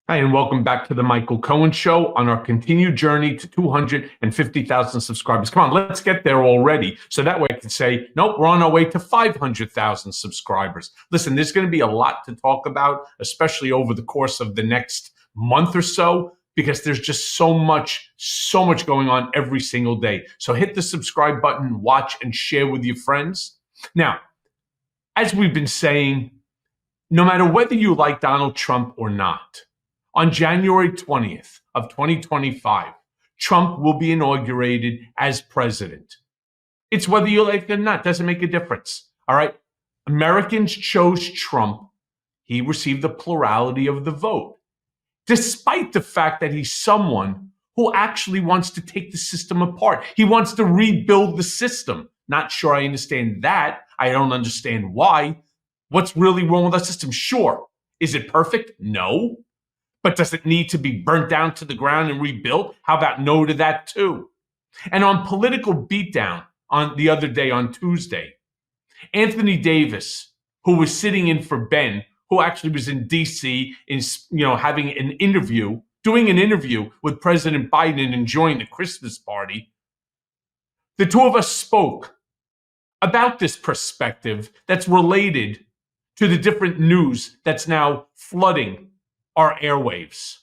Hi, and welcome back to the Michael Cohen Show on our continued journey to 250,000 subscribers. Come on, let's get there already. So that way I can say, nope, we're on our way to 500,000 subscribers. Listen, there's going to be a lot to talk about, especially over the course of the next month or so, because there's just so much going on every single day. So hit the subscribe button, watch, and share with your friends. Now, as we've been saying, no matter whether you like Donald Trump or not, on January 20th of 2025, Trump will be inaugurated as president. It's whether you like it or not, doesn't make a difference. All right. Americans chose Trump. He received the plurality of the vote, despite the fact that he's someone who actually wants to take the system apart. He wants to rebuild the system. Not sure I understand that. I don't understand why. What's really wrong with our system? Sure. Is it perfect? No. But does it need to be burnt down to the ground and rebuilt? How about no to that too? And on Political Beatdown on the other day, on Tuesday, Anthony Davis, who was sitting in for Ben, who actually was in D.C., having an interview, doing an interview with President Biden and enjoying the Christmas party, the two of us spoke about this perspective that's related to the different news that's now flooding our airwaves.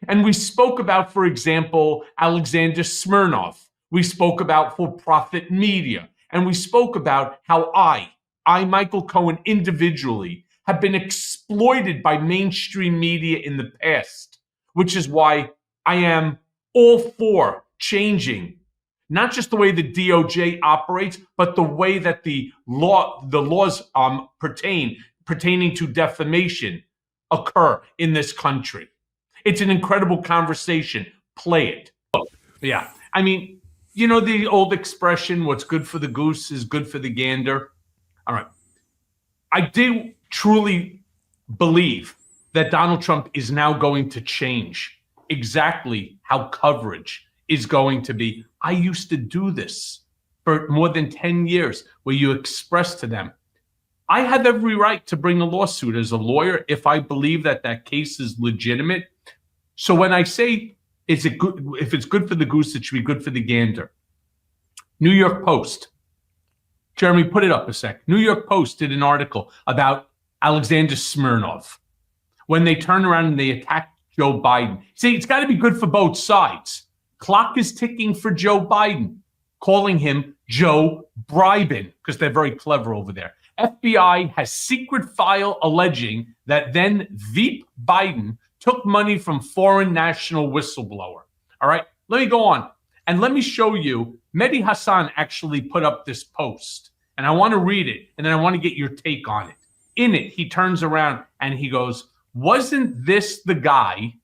And we spoke about, for example, Alexander Smirnov. We spoke about for-profit media. And we spoke about how I, Michael Cohen, individually, have been exploited by mainstream media in the past, which is why I am all for changing not just the way the DOJ operates, but the way that the laws pertaining to defamation occur in this country. It's an incredible conversation. Play it. Yeah. I mean, you know the old expression, what's good for the goose is good for the gander. All right. I do truly believe that Donald Trump is now going to change exactly how coverage is going to be. I used to do this for more than 10 years where you express to them, I have every right to bring a lawsuit as a lawyer if I believe that that case is legitimate. So when I say, is it good, if it's good for the goose, it should be good for the gander. New York Post. Jeremy, put it up a sec. New York Post did an article about Alexander Smirnov when they turn around and they attack Joe Biden. See, it's got to be good for both sides. Clock is ticking for Joe Biden, calling him Joe Bribin, because they're very clever over there. FBI has secret file alleging that then Veep Biden took money from foreign national whistleblower. All right, let me go on. And let me show you, Mehdi Hassan actually put up this post. And I want to read it, and then I want to get your take on it. In it, he turns around and he goes, wasn't this the guy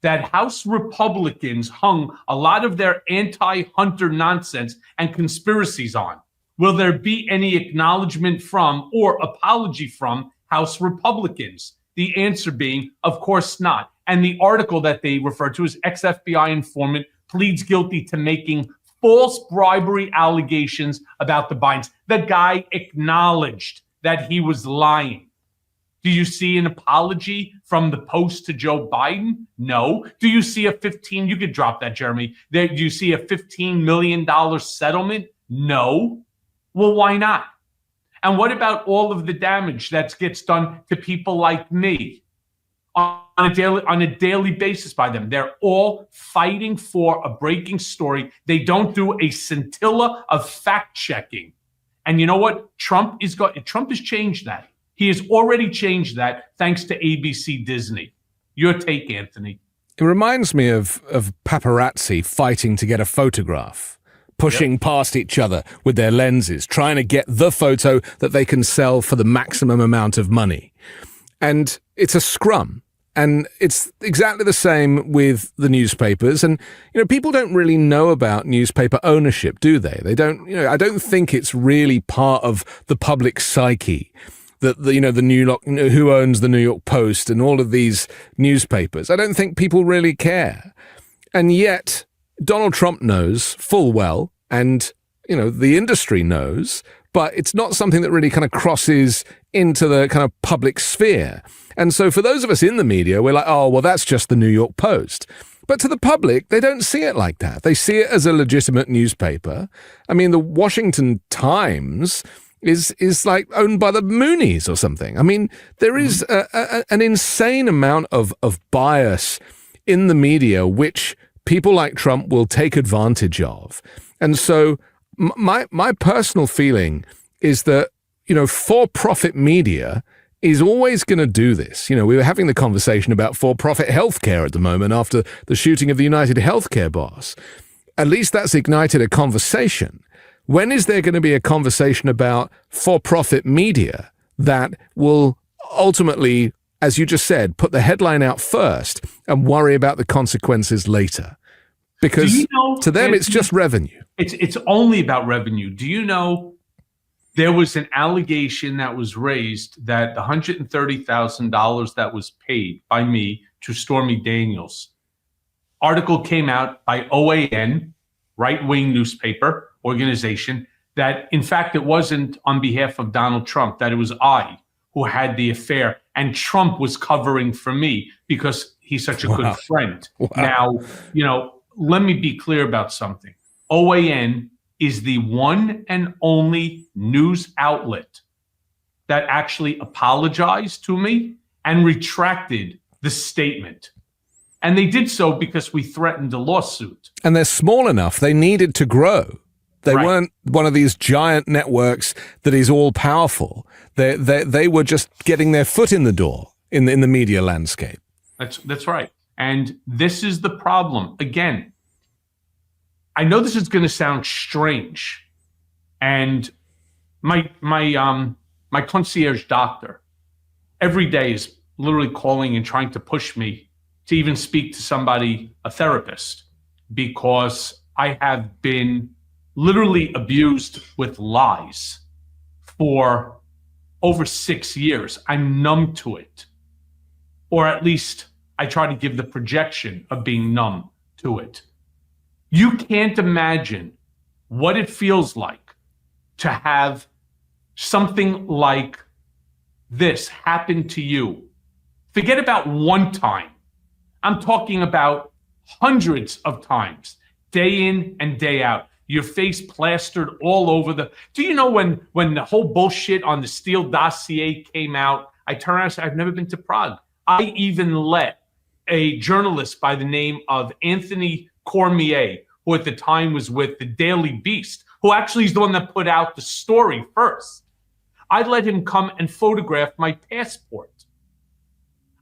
that House Republicans hung a lot of their anti-Hunter nonsense and conspiracies on? Will there be any acknowledgement from or apology from House Republicans? The answer being, of course not. And the article that they refer to as ex-FBI informant pleads guilty to making false bribery allegations about the Bidens. The guy acknowledged that he was lying. Do you see an apology from the Post to Joe Biden? No. Do you see you could drop that, Jeremy. Do you see a $15 million settlement? No. Well, why not? And what about all of the damage that gets done to people like me on a daily basis by them? They're all fighting for a breaking story. They don't do a scintilla of fact checking. And you know what? Trump has changed that. He has already changed that thanks to ABC Disney. Your take, Anthony. It reminds me of paparazzi fighting to get a photograph. Pushing past each other with their lenses, trying to get the photo that they can sell for the maximum amount of money. And it's a scrum. And it's exactly the same with the newspapers. And, people don't really know about newspaper ownership, do they? They don't, I don't think it's really part of the public psyche that, who owns the New York Post and all of these newspapers. I don't think people really care. And yet, Donald Trump knows full well, and the industry knows, but it's not something that really kind of crosses into the kind of public sphere. And so for those of us in the media, we're like, oh, well, that's just the New York Post. But to the public, they don't see it like that. They see it as a legitimate newspaper. I mean, the Washington Times is like owned by the Moonies or something. I mean, there is an insane amount of bias in the media, which people like Trump will take advantage of. And so my personal feeling is that, for-profit media is always going to do this. We were having the conversation about for-profit healthcare at the moment after the shooting of the United Healthcare boss. At least that's ignited a conversation. When is there going to be a conversation about for-profit media that will ultimately, as you just said, put the headline out first and worry about the consequences later? Because to them, it's just revenue. It's only about revenue. Do you know there was an allegation that was raised that the $130,000 that was paid by me to Stormy Daniels, article came out by OAN, right-wing newspaper organization, that in fact it wasn't on behalf of Donald Trump, that it was I who had the affair, and Trump was covering for me because he's such a good friend. Wow. Now, let me be clear about something. OAN is the one and only news outlet that actually apologized to me and retracted the statement. And they did so because we threatened a lawsuit. And they're small enough. They needed to grow. They weren't one of these giant networks that is all powerful. They were just getting their foot in the door in the media landscape. That's right. And this is the problem. Again, I know this is going to sound strange, and my concierge doctor every day is literally calling and trying to push me to even speak to somebody, a therapist, because I have been literally abused with lies for over 6 years. I'm numb to it, or at least I try to give the projection of being numb to it. You can't imagine what it feels like to have something like this happen to you. Forget about one time. I'm talking about hundreds of times, day in and day out. Your face plastered all over the... Do you know when the whole bullshit on the Steele dossier came out, I turned around and said, I've never been to Prague. I even let a journalist by the name of Anthony Cormier, who at the time was with the Daily Beast, who actually is the one that put out the story first. I let him come and photograph my passport.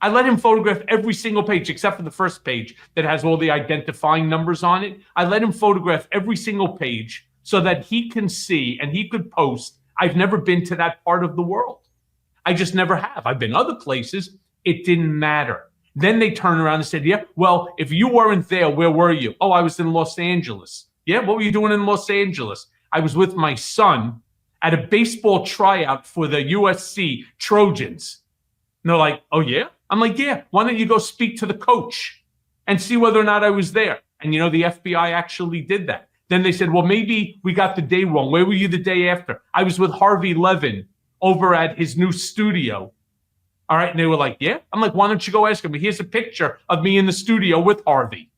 I let him photograph every single page except for the first page that has all the identifying numbers on it. I let him photograph every single page so that he can see and he could post, I've never been to that part of the world. I just never have. I've been other places. It didn't matter. Then they turned around and said, yeah, well, if you weren't there, where were you? Oh, I was in Los Angeles. Yeah, what were you doing in Los Angeles? I was with my son at a baseball tryout for the USC Trojans. And they're like, oh, yeah? I'm like, yeah, why don't you go speak to the coach and see whether or not I was there? And, the FBI actually did that. Then they said, well, maybe we got the day wrong. Where were you the day after? I was with Harvey Levin over at his new studio. All right. And they were like, yeah. I'm like, why don't you go ask him? Here's a picture of me in the studio with Harvey.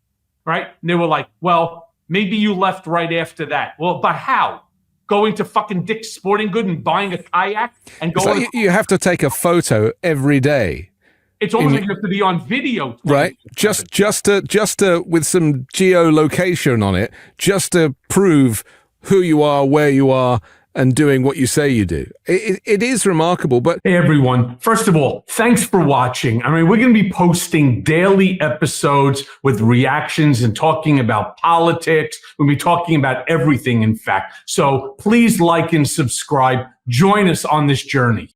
Right. And they were like, well, maybe you left right after that. Well, but how? Going to fucking Dick's Sporting Goods and buying a kayak and going. Like you have to take a photo every day. It's almost like you have to be on video. Right. Just to with some geolocation on it, just to prove who you are, where you are, and doing what you say you do. It is remarkable. But hey, everyone. First of all, thanks for watching. I mean, we're going to be posting daily episodes with reactions and talking about politics. We'll be talking about everything, in fact. So please like and subscribe. Join us on this journey.